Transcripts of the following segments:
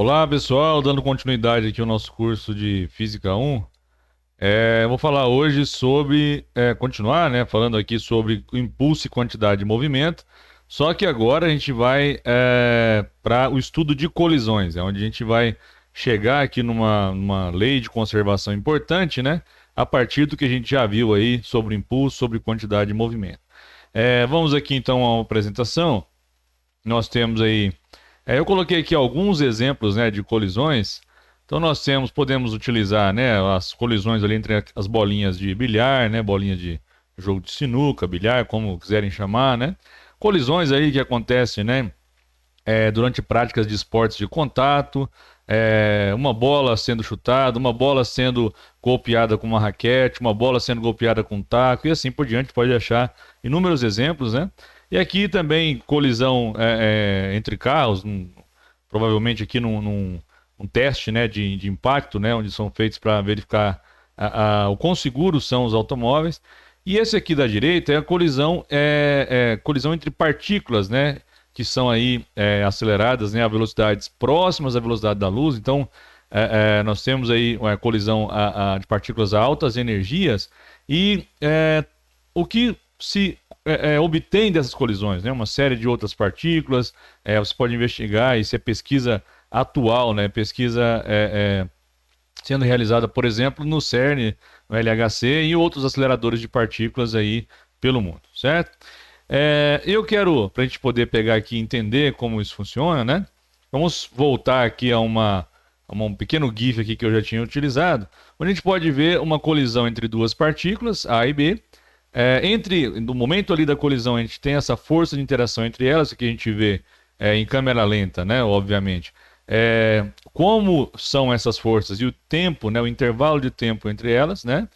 Olá pessoal, dando continuidade aqui ao nosso curso de Física 1, eu vou falar hoje sobre, continuar, né, falando aqui sobre o impulso e quantidade de movimento, só que agora a gente vai para o estudo de colisões, é onde a gente vai chegar aqui numa lei de conservação importante, né, a partir do que a gente já viu aí sobre impulso, sobre quantidade de movimento. Vamos aqui então a uma apresentação. Nós temos aí eu coloquei aqui alguns exemplos, né, de colisões. Então nós podemos utilizar, né, as colisões ali entre as bolinhas de bilhar, né, bolinha de jogo de sinuca, bilhar, como quiserem chamar, né. Colisões aí que acontecem, né, durante práticas de esportes de contato, uma bola sendo chutada, uma bola sendo golpeada com uma raquete, uma bola sendo golpeada com um taco e assim por diante. Pode achar inúmeros exemplos, né? E aqui também colisão entre carros, provavelmente aqui num teste, né, de impacto, né, onde são feitos para verificar o quão seguros são os automóveis. E esse aqui da direita é a colisão, colisão entre partículas, né, que são aí aceleradas, né, a velocidades próximas à velocidade da luz. Então, nós temos aí uma colisão de partículas a altas energias e o que se obtém dessas colisões, né? Uma série de outras partículas. Você pode investigar, isso é pesquisa atual, né? Pesquisa sendo realizada, por exemplo, no CERN, no LHC e outros aceleradores de partículas aí pelo mundo, certo? Eu quero, para a gente poder pegar aqui e entender como isso funciona, né? Vamos voltar aqui a um pequeno GIF aqui que eu já tinha utilizado, onde a gente pode ver uma colisão entre duas partículas, A e B. No momento ali da colisão, a gente tem essa força de interação entre elas, que a gente vê em câmera lenta, né? Obviamente. Como são essas forças e o tempo, né? O intervalo de tempo entre elas, né?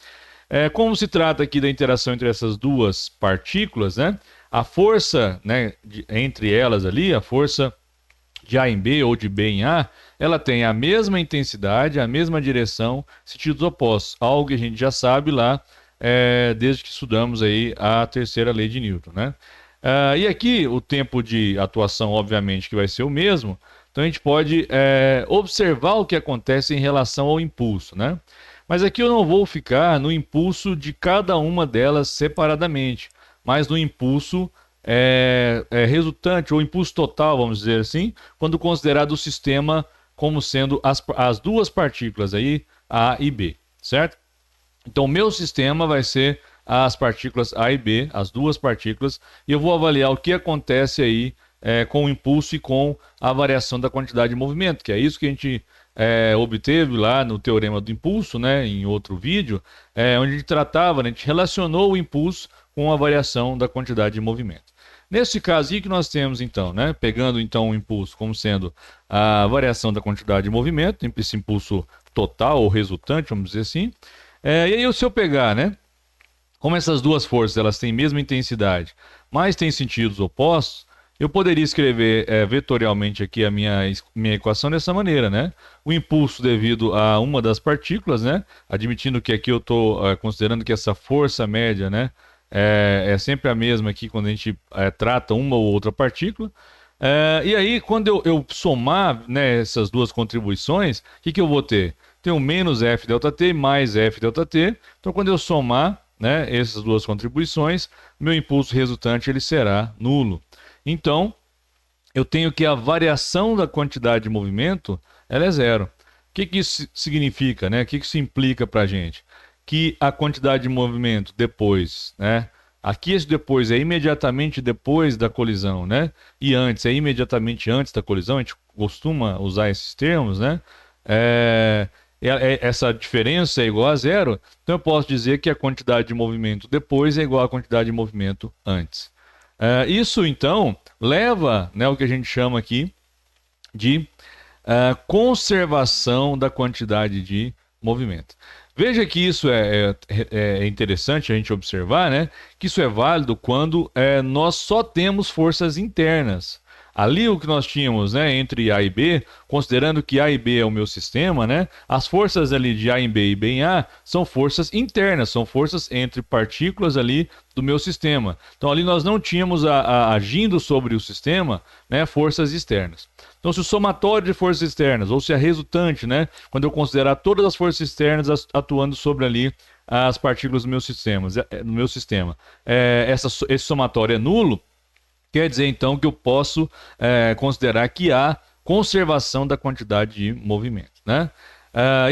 Como se trata aqui da interação entre essas duas partículas, né? A força, né, entre elas ali, a força de A em B ou de B em A, ela tem a mesma intensidade, a mesma direção, sentidos opostos. Algo que a gente já sabe lá, desde que estudamos aí a terceira lei de Newton, né? E aqui o tempo de atuação, obviamente, que vai ser o mesmo. Então a gente pode observar o que acontece em relação ao impulso, né? Mas aqui eu não vou ficar no impulso de cada uma delas separadamente, mas no impulso resultante, ou impulso total, vamos dizer assim, quando considerado o sistema como sendo as duas partículas aí, A e B, certo? Então, o meu sistema vai ser as partículas A e B, as duas partículas, e eu vou avaliar o que acontece aí com o impulso e com a variação da quantidade de movimento, que é isso que a gente obteve lá no teorema do impulso, né, em outro vídeo, onde a gente tratava, né, a gente relacionou o impulso com a variação da quantidade de movimento. Nesse caso aqui que nós temos então, né, pegando então o impulso como sendo a variação da quantidade de movimento, esse impulso total ou resultante, vamos dizer assim. E aí se eu pegar, né, como essas duas forças elas têm a mesma intensidade, mas têm sentidos opostos, eu poderia escrever vetorialmente aqui a minha equação dessa maneira, né? O impulso devido a uma das partículas, né? Admitindo que aqui eu estou considerando que essa força média, né, é sempre a mesma aqui quando a gente trata uma ou outra partícula. E aí, quando eu somar, né, essas duas contribuições, o que eu vou ter? Tenho menos F ΔT mais F ΔT. Então, quando eu somar, né, essas duas contribuições, meu impulso resultante ele será nulo. Então, eu tenho que a variação da quantidade de movimento ela é zero. O que isso significa, né? O que isso implica para a gente? Que a quantidade de movimento depois, né? Aqui esse depois é imediatamente depois da colisão, né? E antes é imediatamente antes da colisão. A gente costuma usar esses termos, né? Essa diferença é igual a zero. Então eu posso dizer que a quantidade de movimento depois é igual à quantidade de movimento antes. Isso então leva, né, o que a gente chama aqui de conservação da quantidade de movimento. Veja que isso é interessante a gente observar, né? Que isso é válido quando nós só temos forças internas. Ali o que nós tínhamos, né, entre A e B, considerando que A e B é o meu sistema, né, as forças ali de A em B e B em A são forças internas, são forças entre partículas ali do meu sistema. Então ali nós não tínhamos agindo sobre o sistema, né, forças externas. Então se o somatório de forças externas, ou se a resultante, né, quando eu considerar todas as forças externas atuando sobre ali as partículas do meu sistema, esse somatório é nulo, quer dizer então que eu posso considerar que há conservação da quantidade de movimento, né?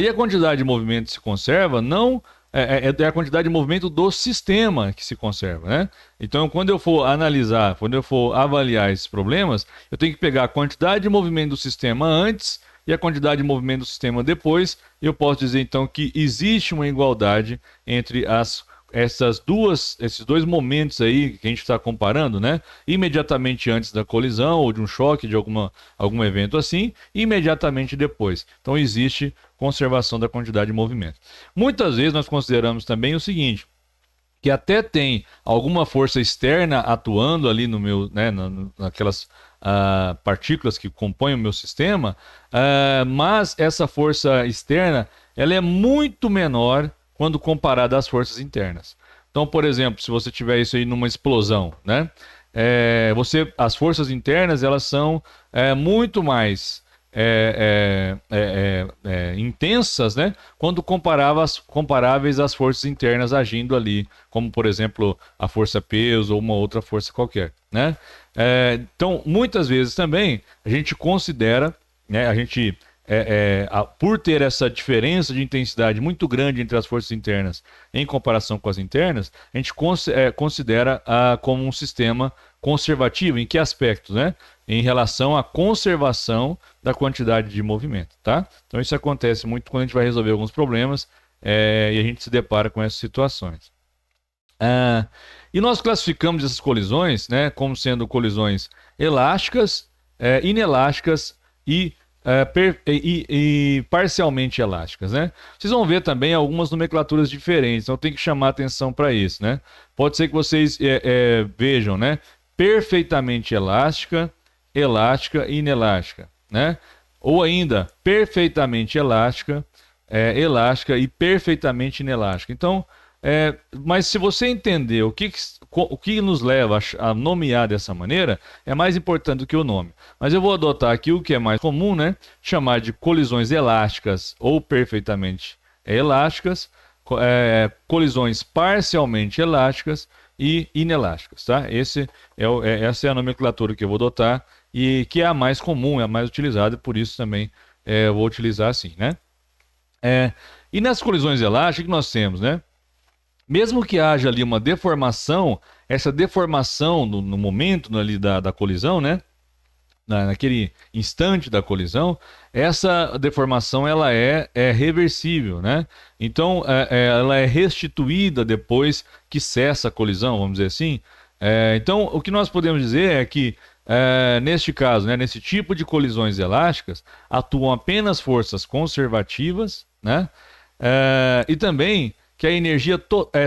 E a quantidade de movimento se conserva não é a quantidade de movimento do sistema que se conserva, né? Então, quando eu for analisar, quando eu for avaliar esses problemas, eu tenho que pegar a quantidade de movimento do sistema antes e a quantidade de movimento do sistema depois. Eu posso dizer então que existe uma igualdade entre esses dois momentos aí que a gente está comparando, né? Imediatamente antes da colisão ou de um choque, de algum evento assim, e imediatamente depois. Então existe conservação da quantidade de movimento. Muitas vezes nós consideramos também o seguinte, que até tem alguma força externa atuando ali no meu, né, naquelas partículas que compõem o meu sistema, mas essa força externa ela é muito menor quando comparada às forças internas. Então, por exemplo, se você tiver isso aí numa explosão, né, as forças internas elas são muito mais intensas, né, quando comparáveis às forças internas agindo ali, como por exemplo a força peso ou uma outra força qualquer, né? Então muitas vezes também a gente considera, né, por ter essa diferença de intensidade muito grande entre as forças internas em comparação com as internas, a gente considera como um sistema conservativo. Em que aspectos, né? Em relação à conservação da quantidade de movimento, tá? Então isso acontece muito quando a gente vai resolver alguns problemas e a gente se depara com essas situações. E nós classificamos essas colisões, né, como sendo colisões elásticas, inelásticas e parcialmente elásticas, né? Vocês vão ver também algumas nomenclaturas diferentes, então tem que chamar atenção para isso, né? Pode ser que vocês vejam, né? Perfeitamente elástica, elástica e inelástica, né? Ou ainda perfeitamente elástica, elástica e perfeitamente inelástica. Então, mas se você entender o que nos leva a nomear dessa maneira, é mais importante do que o nome. Mas eu vou adotar aqui o que é mais comum, né? Chamar de colisões elásticas ou perfeitamente elásticas, colisões parcialmente elásticas e inelásticas, tá? Essa é a nomenclatura que eu vou adotar e que é a mais comum, é a mais utilizada, e por isso também eu vou utilizar assim, né? E nas colisões elásticas que nós temos, né? Mesmo que haja ali uma deformação, essa deformação no momento ali da colisão, né? Naquele instante da colisão, essa deformação ela é reversível, né? Então, ela é restituída depois que cessa a colisão, vamos dizer assim. Então, o que nós podemos dizer é que, neste caso, né, nesse tipo de colisões elásticas, atuam apenas forças conservativas, né? E também que a energia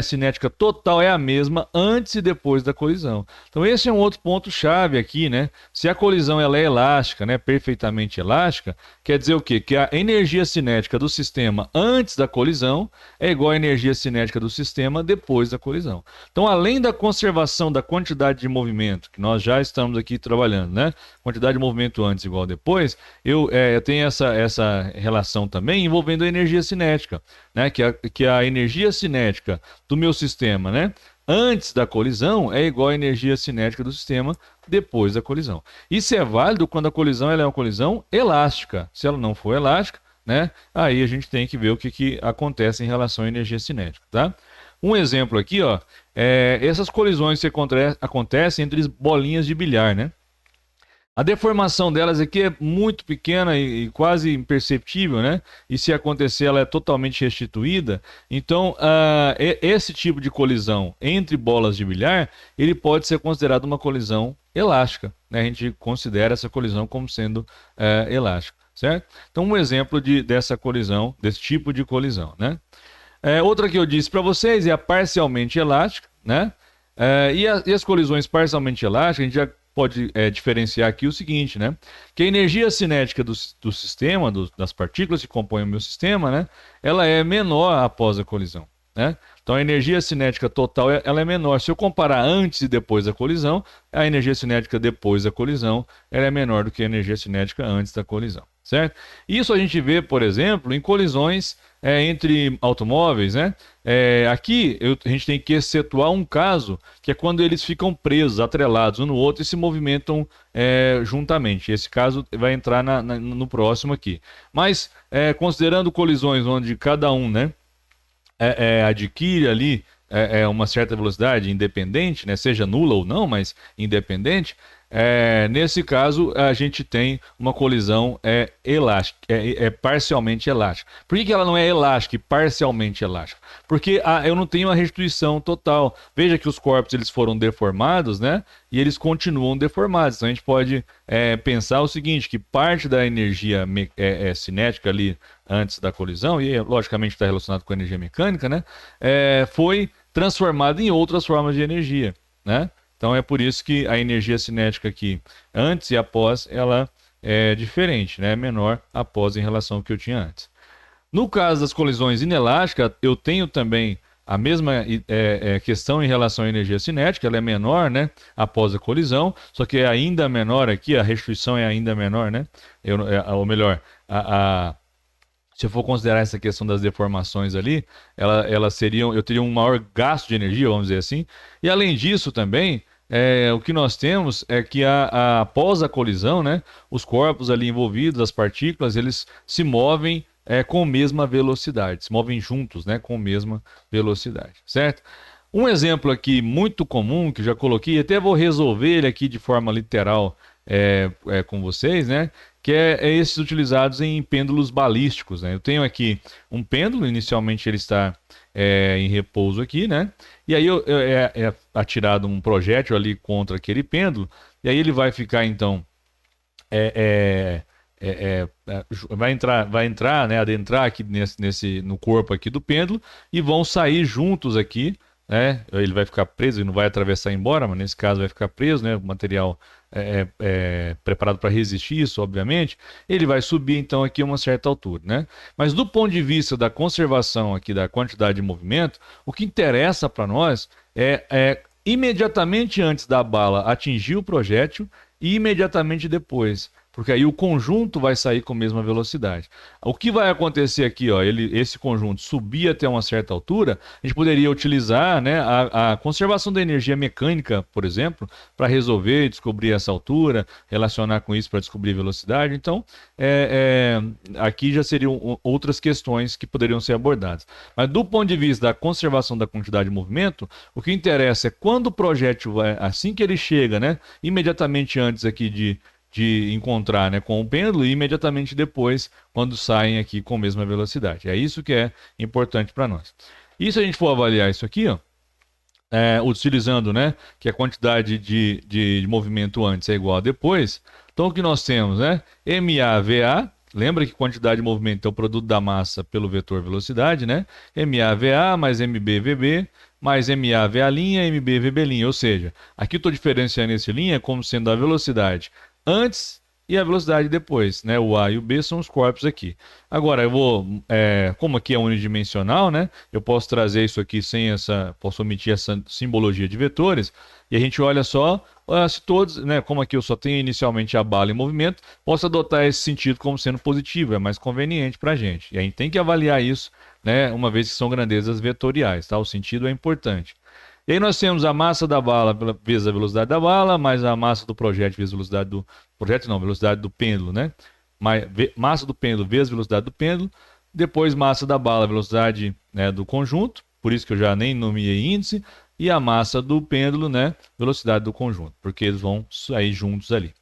cinética total é a mesma antes e depois da colisão. Então esse é um outro ponto chave aqui, né? Se a colisão ela é elástica, né, perfeitamente elástica, quer dizer o quê? Que a energia cinética do sistema antes da colisão é igual à energia cinética do sistema depois da colisão. Então, além da conservação da quantidade de movimento, que nós já estamos aqui trabalhando, né? Quantidade de movimento antes igual depois, eu tenho essa relação também envolvendo a energia cinética, né? Que a energia cinética do meu sistema, né, antes da colisão é igual à energia cinética do sistema depois da colisão. Isso é válido quando a colisão ela é uma colisão elástica. Se ela não for elástica, né, aí a gente tem que ver o que acontece em relação à energia cinética, tá? Um exemplo aqui, ó, essas colisões que acontecem entre bolinhas de bilhar, né? A deformação delas aqui é muito pequena e quase imperceptível, né? E se acontecer, ela é totalmente restituída. Então, esse tipo de colisão entre bolas de bilhar, ele pode ser considerado uma colisão elástica, né? A gente considera essa colisão como sendo elástica, certo? Então, um exemplo dessa colisão, desse tipo de colisão, né? Outra que eu disse para vocês é a parcialmente elástica, né? E as colisões parcialmente elásticas, a gente já pode diferenciar aqui o seguinte, né? Que a energia cinética do sistema, das partículas que compõem o meu sistema, né? Ela é menor após a colisão, né? Então a energia cinética total ela é menor. Se eu comparar antes e depois da colisão, a energia cinética depois da colisão ela é menor do que a energia cinética antes da colisão, certo? Isso a gente vê, por exemplo, em colisões entre automóveis, né? Aqui a gente tem que excetuar um caso que é quando eles ficam presos, atrelados um no outro e se movimentam juntamente. Esse caso vai entrar no próximo aqui. Mas considerando colisões onde cada um, né, adquire ali uma certa velocidade independente, né, seja nula ou não, mas independente, nesse caso a gente tem uma colisão elástica, parcialmente elástica. Por que ela não é elástica e parcialmente elástica? Porque eu não tenho uma restituição total. Veja que os corpos eles foram deformados, né? E eles continuam deformados. Então a gente pode pensar o seguinte, que parte da energia cinética ali antes da colisão, e logicamente está relacionado com a energia mecânica, né? Foi transformada em outras formas de energia, né? Então é por isso que a energia cinética aqui, antes e após, ela é diferente, né? É menor após em relação ao que eu tinha antes. No caso das colisões inelásticas, eu tenho também a mesma questão em relação à energia cinética, ela é menor, né? Após a colisão, só que é ainda menor aqui, a restituição é ainda menor, né? Ou melhor, se eu for considerar essa questão das deformações ali, eu teria um maior gasto de energia, vamos dizer assim. E além disso também, o que nós temos é que após a colisão, né, os corpos ali envolvidos, as partículas, eles se movem com a mesma velocidade, se movem juntos, né, com a mesma velocidade, certo? Um exemplo aqui muito comum, que eu já coloquei, até vou resolver ele aqui de forma literal com vocês, né? Que é esses utilizados em pêndulos balísticos, né? Eu tenho aqui um pêndulo, inicialmente ele está em repouso aqui, né? E aí é atirado um projétil ali contra aquele pêndulo, e aí ele vai ficar então vai entrar, né, adentrar aqui no corpo aqui do pêndulo e vão sair juntos aqui, né? Ele vai ficar preso e não vai atravessar embora, mas nesse caso vai ficar preso, né? O material preparado para resistir isso, obviamente. Ele vai subir então aqui a uma certa altura, né? Mas do ponto de vista da conservação aqui da quantidade de movimento, o que interessa para nós é imediatamente antes da bala atingir o projétil e imediatamente depois, porque aí o conjunto vai sair com a mesma velocidade. O que vai acontecer aqui, ó, esse conjunto subir até uma certa altura, a gente poderia utilizar, né, a conservação da energia mecânica, por exemplo, para resolver, descobrir essa altura, relacionar com isso para descobrir velocidade. Então, aqui já seriam outras questões que poderiam ser abordadas. Mas do ponto de vista da conservação da quantidade de movimento, o que interessa é quando o projétil vai, assim que ele chega, né, imediatamente antes aqui de encontrar, né, com o pêndulo e imediatamente depois quando saem aqui com a mesma velocidade. É isso que é importante para nós. E se a gente for avaliar isso aqui, ó, utilizando, né, que a quantidade de movimento antes é igual a depois, então o que nós temos, né, MAVA, lembra que quantidade de movimento é o produto da massa pelo vetor velocidade, né, MAVA mais MBVB mais MAVA', MBVB', ou seja, aqui eu estou diferenciando esse linha como sendo a velocidade antes e a velocidade depois, né? O A e o B são os corpos aqui. Agora, eu vou, como aqui é unidimensional, né? Eu posso trazer isso aqui posso omitir essa simbologia de vetores, e a gente olha só se todos, né? Como aqui eu só tenho inicialmente a bala em movimento, posso adotar esse sentido como sendo positivo, é mais conveniente para a gente. E a gente tem que avaliar isso, né? Uma vez que são grandezas vetoriais, tá? O sentido é importante. E aí nós temos a massa da bala vezes a velocidade da bala, mais a massa do projétil vezes a velocidade do... Projétil não, velocidade do pêndulo, né? Massa do pêndulo vezes a velocidade do pêndulo, depois massa da bala, velocidade, né, do conjunto, por isso que eu já nem nomeei índice, e a massa do pêndulo, né, velocidade do conjunto, porque eles vão sair juntos ali.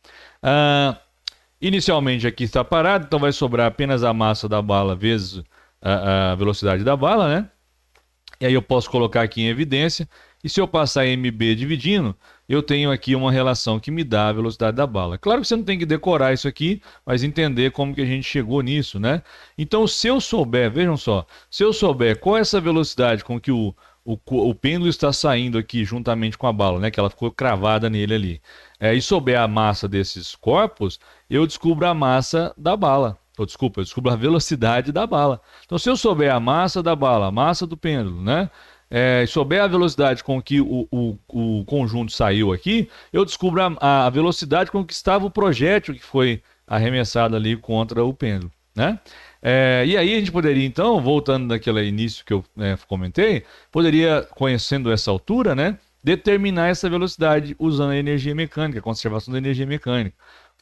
Inicialmente aqui está parado, então vai sobrar apenas a massa da bala vezes a velocidade da bala, né? E aí eu posso colocar aqui em evidência, e se eu passar MB dividindo, eu tenho aqui uma relação que me dá a velocidade da bala. Claro que você não tem que decorar isso aqui, mas entender como que a gente chegou nisso, né? Então, se eu souber, vejam só, se eu souber qual é essa velocidade com que o o pêndulo está saindo aqui juntamente com a bala, né? Que ela ficou cravada nele ali. E souber a massa desses corpos, eu descubro a massa da bala. Ou, desculpa, eu descubro a velocidade da bala. Então, se eu souber a massa da bala, a massa do pêndulo, né? Souber a velocidade com que o conjunto saiu aqui, eu descubro a velocidade com que estava o projétil que foi arremessado ali contra o pêndulo, né? E aí a gente poderia, então, voltando daquele início que eu comentei, poderia, conhecendo essa altura, né, determinar essa velocidade usando a energia mecânica, a conservação da energia mecânica.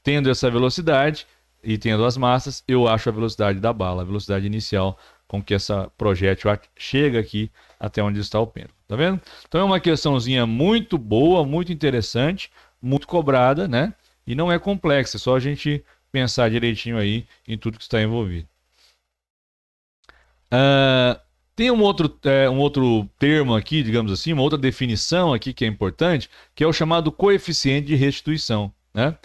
Tendo essa velocidade e tendo as massas, eu acho a velocidade da bala, a velocidade inicial com que essa projétil chega aqui até onde está o pêndulo. Tá vendo? Então é uma questãozinha muito boa, muito interessante, muito cobrada, né? E não é complexa, é só a gente pensar direitinho aí em tudo que está envolvido. Tem um outro termo aqui, digamos assim, uma outra definição aqui que é importante, que é o chamado coeficiente de restituição, né?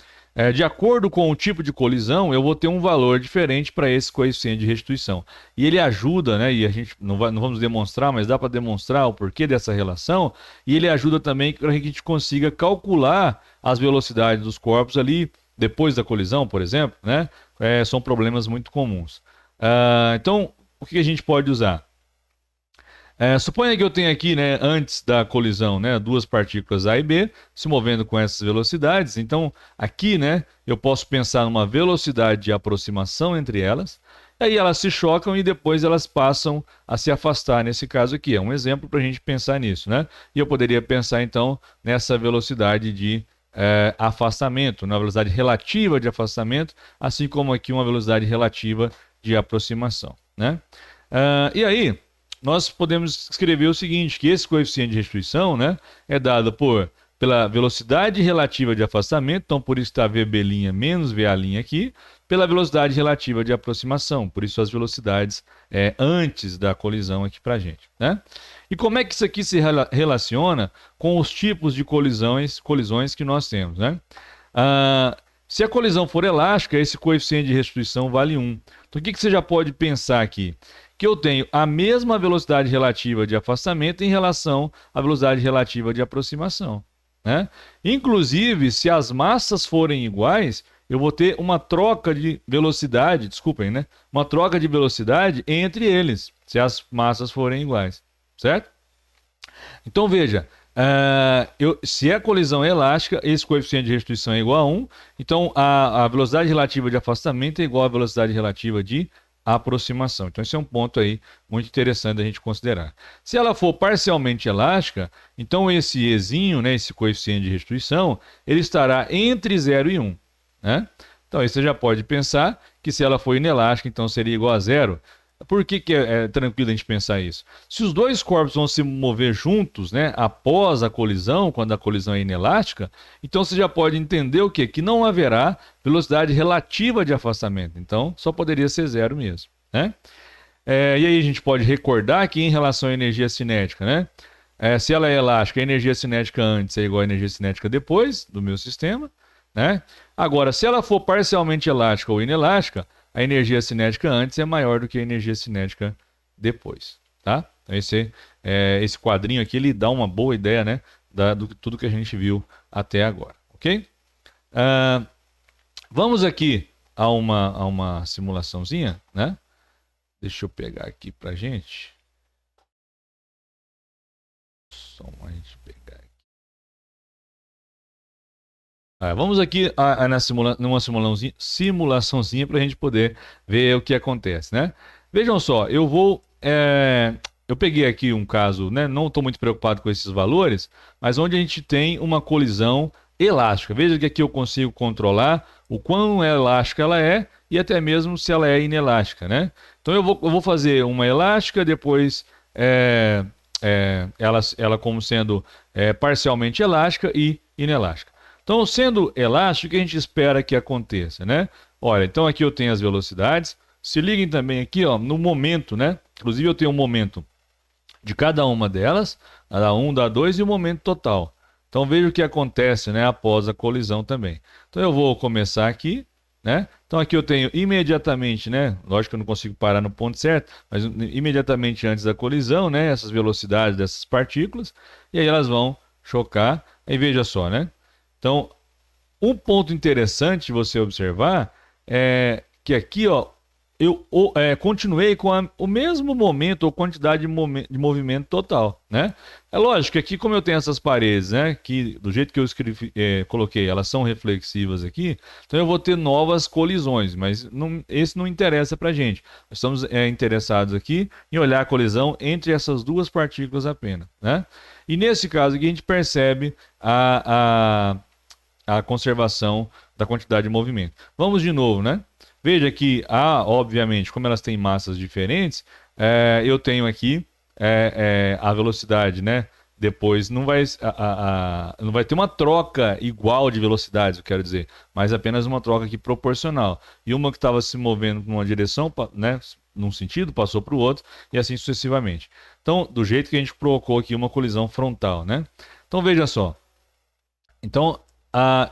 De acordo com o tipo de colisão, eu vou ter um valor diferente para esse coeficiente de restituição. E ele ajuda, né? E a gente não vamos demonstrar, mas dá para demonstrar o porquê dessa relação. E ele ajuda também para que a gente consiga calcular as velocidades dos corpos ali depois da colisão, por exemplo, né? São problemas muito comuns. Então, o que a gente pode usar? Suponha que eu tenha aqui, né, antes da colisão, né, duas partículas A e B se movendo com essas velocidades. Então, aqui, né, eu posso pensar numa velocidade de aproximação entre elas. Aí elas se chocam e depois elas passam a se afastar. Nesse caso aqui, é um exemplo para a gente pensar nisso, né? E eu poderia pensar, então, nessa velocidade de afastamento, na velocidade relativa de afastamento, assim como aqui uma velocidade relativa de aproximação, né? E aí nós podemos escrever o seguinte, que esse coeficiente de restituição, né, é dado pela velocidade relativa de afastamento, então por isso está VB' menos VA' aqui, pela velocidade relativa de aproximação, por isso as velocidades antes da colisão aqui para a gente, né? E como é que isso aqui se relaciona com os tipos de colisões que nós temos, né? Se a colisão for elástica, esse coeficiente de restituição vale 1. Então o que você já pode pensar aqui? Que eu tenho a mesma velocidade relativa de afastamento em relação à velocidade relativa de aproximação, né? Inclusive, se as massas forem iguais, eu vou ter uma troca de velocidade, desculpem, né? Uma troca de velocidade entre eles, se as massas forem iguais, certo? Então veja, se a colisão é elástica, esse coeficiente de restituição é igual a 1, então a velocidade relativa de afastamento é igual à velocidade relativa de aproximação. Então esse é um ponto aí muito interessante da gente considerar. Se ela for parcialmente elástica, então esse Ezinho, né, esse coeficiente de restituição, ele estará entre 0 e 1, né? Então aí você já pode pensar que se ela for inelástica, então seria igual a 0. Por que é tranquilo a gente pensar isso? Se os dois corpos vão se mover juntos, né, após a colisão, quando a colisão é inelástica, então você já pode entender o quê? Que não haverá velocidade relativa de afastamento. Então, só poderia ser 0 mesmo, né? E aí a gente pode recordar que em relação à energia cinética, né? Se ela é elástica, a energia cinética antes é igual à energia cinética depois do meu sistema, né? Agora, se ela for parcialmente elástica ou inelástica, a energia cinética antes é maior do que a energia cinética depois, tá? Então esse quadrinho aqui, ele dá uma boa ideia, né, do tudo que a gente viu até agora, ok? Vamos aqui a uma simulaçãozinha, né? Deixa eu pegar aqui pra gente. Só uma gente pegar aqui. Vamos aqui numa simulaçãozinha para a gente poder ver o que acontece, né? Vejam só, eu peguei aqui um caso, né? Não estou muito preocupado com esses valores, mas onde a gente tem uma colisão elástica. Veja que aqui eu consigo controlar o quão elástica ela é e até mesmo se ela é inelástica, né? Então eu vou fazer uma elástica, depois ela como sendo parcialmente elástica e inelástica. Então, sendo elástico, o que a gente espera que aconteça, né? Olha, então aqui eu tenho as velocidades. Se liguem também aqui, ó, no momento, né? Inclusive eu tenho um momento de cada uma delas, da 1, da 2 e o momento total. Então veja o que acontece, né, após a colisão também. Então eu vou começar aqui, né? Então aqui eu tenho imediatamente, né? Lógico que eu não consigo parar no ponto certo, mas imediatamente antes da colisão, né? Essas velocidades dessas partículas, e aí elas vão chocar. Aí veja só, né? Então, um ponto interessante de você observar é que aqui, ó, eu continuei com o mesmo momento ou quantidade de movimento total, né? É lógico que aqui, como eu tenho essas paredes, né, que do jeito que eu coloquei, elas são reflexivas aqui, então eu vou ter novas colisões, mas esse não interessa pra gente. Nós estamos interessados aqui em olhar a colisão entre essas duas partículas apenas, né? E nesse caso aqui a gente percebe a conservação da quantidade de movimento. Vamos de novo, né? Veja que, obviamente, como elas têm massas diferentes, eu tenho aqui a velocidade, né? Depois não vai ter uma troca igual de velocidades, eu quero dizer, mas apenas uma troca aqui proporcional. E uma que estava se movendo numa direção, né? Num sentido, passou para o outro, e assim sucessivamente. Então, do jeito que a gente provocou aqui uma colisão frontal, né? Então, veja só. Então,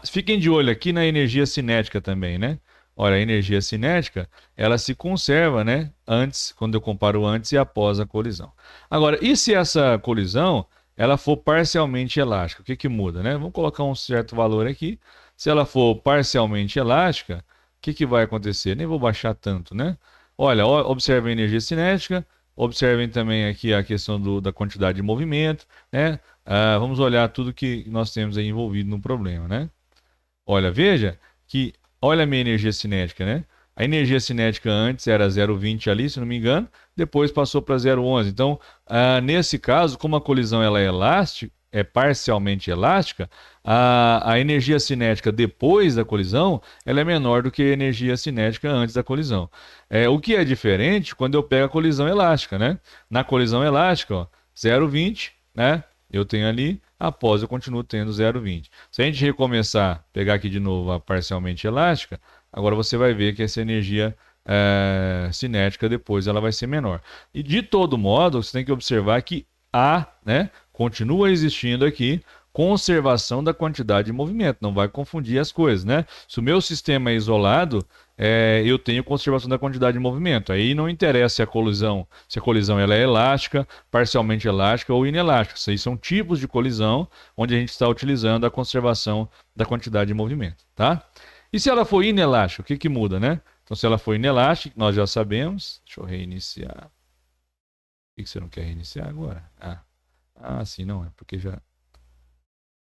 fiquem de olho aqui na energia cinética também, né? Olha, a energia cinética, ela se conserva, né? Antes, quando eu comparo antes e após a colisão. Agora, e se essa colisão, ela for parcialmente elástica? O que que muda, né? Vamos colocar um certo valor aqui. Se ela for parcialmente elástica, o que que vai acontecer? Nem vou baixar tanto, né? Olha, observem a energia cinética, observem também aqui a questão da quantidade de movimento, né? Vamos olhar tudo que nós temos aí envolvido no problema, né? Olha, veja que, olha a minha energia cinética, né? A energia cinética antes era 0,20 ali, se não me engano, depois passou para 0,11. Então, nesse caso, como a colisão ela é elástica, é parcialmente elástica, a energia cinética depois da colisão ela é menor do que a energia cinética antes da colisão. O que é diferente quando eu pego a colisão elástica, né? Na colisão elástica, ó, 0,20, né? Eu tenho ali, após eu continuo tendo 0,20. Se a gente recomeçar, pegar aqui de novo a parcialmente elástica, agora você vai ver que essa energia cinética depois ela vai ser menor. E de todo modo, você tem que observar que né, continua existindo aqui conservação da quantidade de movimento. Não vai confundir as coisas, né? Se o meu sistema é isolado, eu tenho conservação da quantidade de movimento. Aí não interessa se a colisão ela é elástica, parcialmente elástica ou inelástica. Isso aí são tipos de colisão onde a gente está utilizando a conservação da quantidade de movimento, tá? E se ela for inelástica, o que que muda, né? Então, se ela for inelástica, nós já sabemos. Deixa eu reiniciar. Por que você não quer reiniciar agora? Sim, não é, porque já...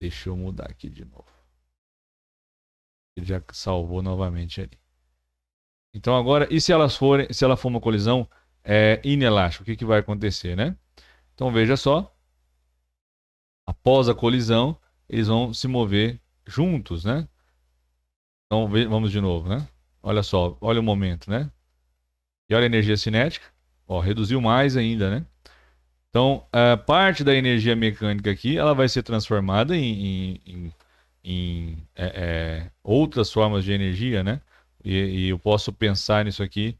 Deixa eu mudar aqui de novo. Ele já salvou novamente ali. Então agora, e se ela for uma colisão inelástica, o que que vai acontecer, né? Então veja só, após a colisão, eles vão se mover juntos, né? Então vamos de novo, né? Olha só, olha o momento, né? E olha a energia cinética, ó, reduziu mais ainda, né? Então, parte da energia mecânica aqui, ela vai ser transformada em outras formas de energia, né? E eu posso pensar nisso aqui,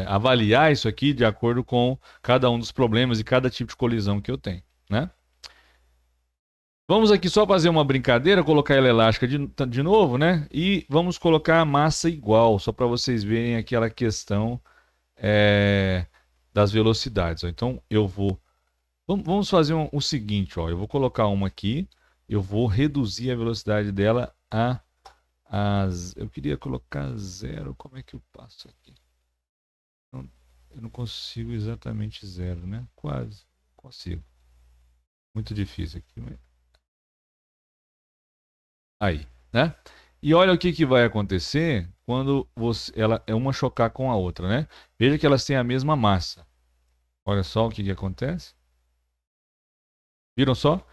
avaliar isso aqui de acordo com cada um dos problemas e cada tipo de colisão que eu tenho, né? Vamos aqui só fazer uma brincadeira, colocar ela elástica de novo, né? E vamos colocar a massa igual, só para vocês verem aquela questão das velocidades. Ó. Então, vamos fazer o seguinte, ó. Eu vou colocar uma aqui, eu vou reduzir a velocidade dela eu queria colocar 0. Como é que eu passo aqui? Eu não consigo exatamente 0, né? Quase. Consigo. Muito difícil aqui. Aí, né? E olha o que vai acontecer quando uma chocar com a outra, né? Veja que elas têm a mesma massa. Olha só o que acontece. Viram só?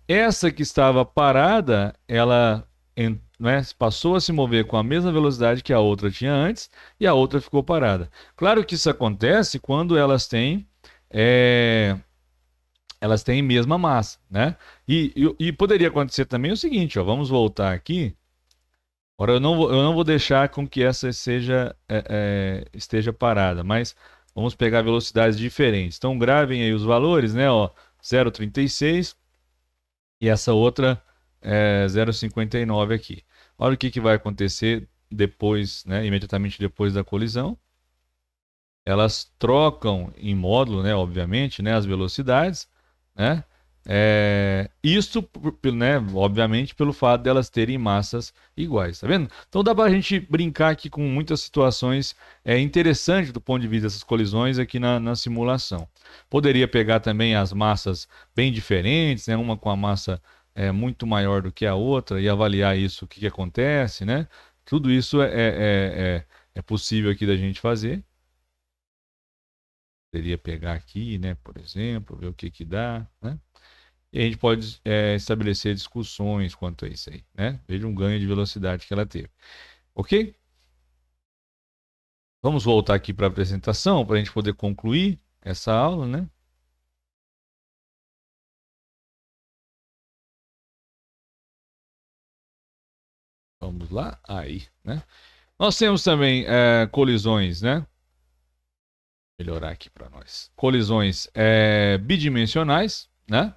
Essa que estava parada, ela né, passou a se mover com a mesma velocidade que a outra tinha antes e a outra ficou parada. Claro que isso acontece quando elas têm mesma massa, né? E poderia acontecer também o seguinte, ó, vamos voltar aqui. Agora eu não vou deixar com que essa esteja parada, mas vamos pegar velocidades diferentes. Então gravem aí os valores, né? Ó, 0,36 e essa outra 0,59 aqui. Olha o que vai acontecer depois, né, imediatamente depois da colisão. Elas trocam em módulo, né, obviamente, né, as velocidades, né? Isso, né, obviamente, pelo fato delas terem massas iguais, tá vendo? Então dá para a gente brincar aqui com muitas situações interessantes do ponto de vista dessas colisões aqui na simulação. Poderia pegar também as massas bem diferentes, né, uma com a massa muito maior do que a outra e avaliar isso, o que acontece, né? Tudo isso é possível aqui da gente fazer. Poderia pegar aqui, né, por exemplo, ver o que dá, né? E a gente pode estabelecer discussões quanto a isso aí, né? Veja um ganho de velocidade que ela teve. Ok? Vamos voltar aqui para a apresentação para a gente poder concluir essa aula, né? Vamos lá, aí, né? Nós temos também colisões, né? Vou melhorar aqui para nós. Colisões bidimensionais, né?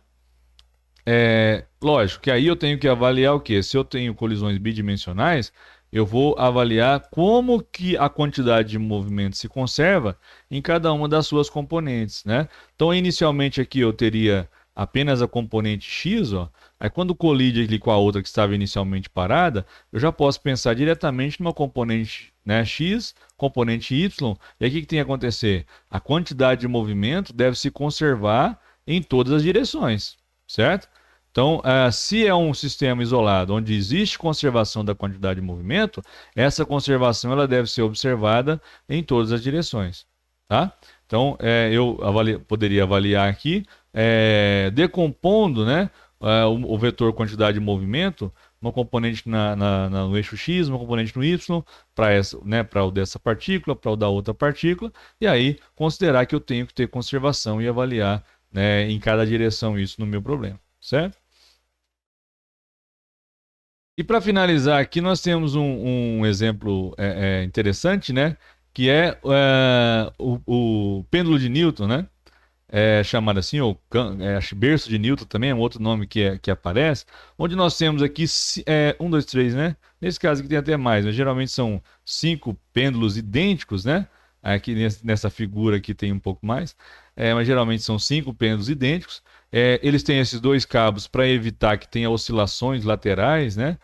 Lógico que aí eu tenho que avaliar o quê? Se eu tenho colisões bidimensionais, eu vou avaliar como que a quantidade de movimento se conserva em cada uma das suas componentes, né? Então, inicialmente aqui eu teria apenas a componente X, ó. Aí quando colide ali com a outra que estava inicialmente parada, eu já posso pensar diretamente numa componente, né, X, componente Y, e aí o que tem que acontecer? A quantidade de movimento deve se conservar em todas as direções, certo? Então, se é um sistema isolado onde existe conservação da quantidade de movimento, essa conservação ela deve ser observada em todas as direções, tá? Então, eu poderia avaliar aqui, decompondo, né, o vetor quantidade de movimento, uma componente no eixo X, uma componente no Y, para né, o dessa partícula, para o da outra partícula, e aí considerar que eu tenho que ter conservação e avaliar, né, em cada direção isso no meu problema, certo? E para finalizar aqui, nós temos um exemplo interessante, né? Que é o pêndulo de Newton, né? Chamado assim, ou berço de Newton também é um outro nome que aparece, onde nós temos aqui um, dois, três, né? Nesse caso aqui tem até mais, mas geralmente são 5 pêndulos idênticos, né? Aqui nessa figura aqui tem um pouco mais, mas geralmente são 5 pêndulos idênticos. Eles têm esses dois cabos para evitar que tenha oscilações laterais, né?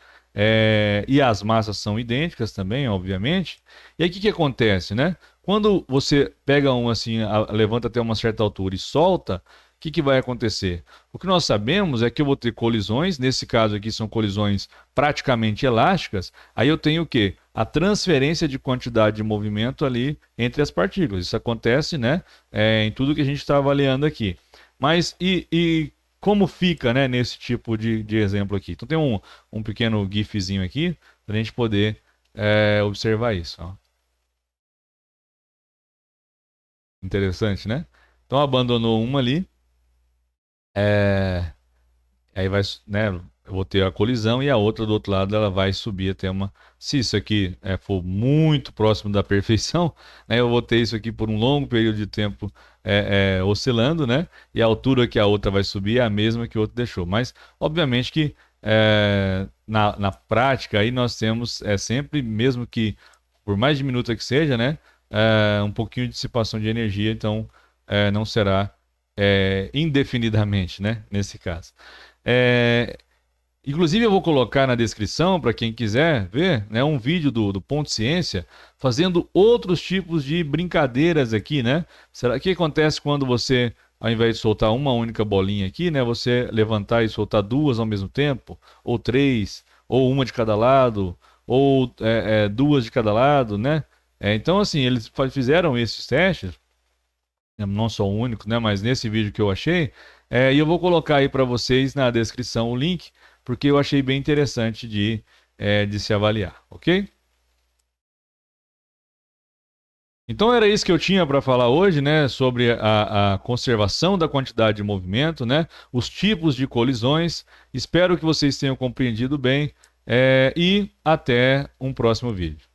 E as massas são idênticas também, obviamente. E aí o que acontece, né? Quando você pega um assim, levanta até uma certa altura e solta, o que vai acontecer? O que nós sabemos é que eu vou ter colisões, nesse caso aqui são colisões praticamente elásticas, aí eu tenho o quê? A transferência de quantidade de movimento ali entre as partículas. Isso acontece, né, em tudo que a gente está avaliando aqui. Mas e como fica, né, nesse tipo de exemplo aqui? Então tem um pequeno gifzinho aqui para a gente poder observar isso. Ó. Interessante, né? Então abandonou uma ali. Aí vai, né? Eu vou ter a colisão e a outra do outro lado ela vai subir até uma. Se isso aqui for muito próximo da perfeição, né? Eu vou ter isso aqui por um longo período de tempo oscilando, né? E a altura que a outra vai subir é a mesma que o outro deixou. Mas, obviamente que na prática aí nós temos sempre, mesmo que por mais diminuta que seja, né? Um pouquinho de dissipação de energia, então não será indefinidamente, né? Nesse caso. Inclusive eu vou colocar na descrição para quem quiser ver, né, um vídeo do Ponto Ciência fazendo outros tipos de brincadeiras aqui, né? O que acontece quando você, ao invés de soltar uma única bolinha aqui, né, você levantar e soltar duas ao mesmo tempo, ou três, ou uma de cada lado, ou duas de cada lado, né? Então assim eles fizeram esses testes, não sou o único, né? Mas nesse vídeo que eu achei, e eu vou colocar aí para vocês na descrição o link, porque eu achei bem interessante de se avaliar, ok? Então era isso que eu tinha para falar hoje, né? Sobre a conservação da quantidade de movimento, né? Os tipos de colisões. Espero que vocês tenham compreendido bem, e até um próximo vídeo.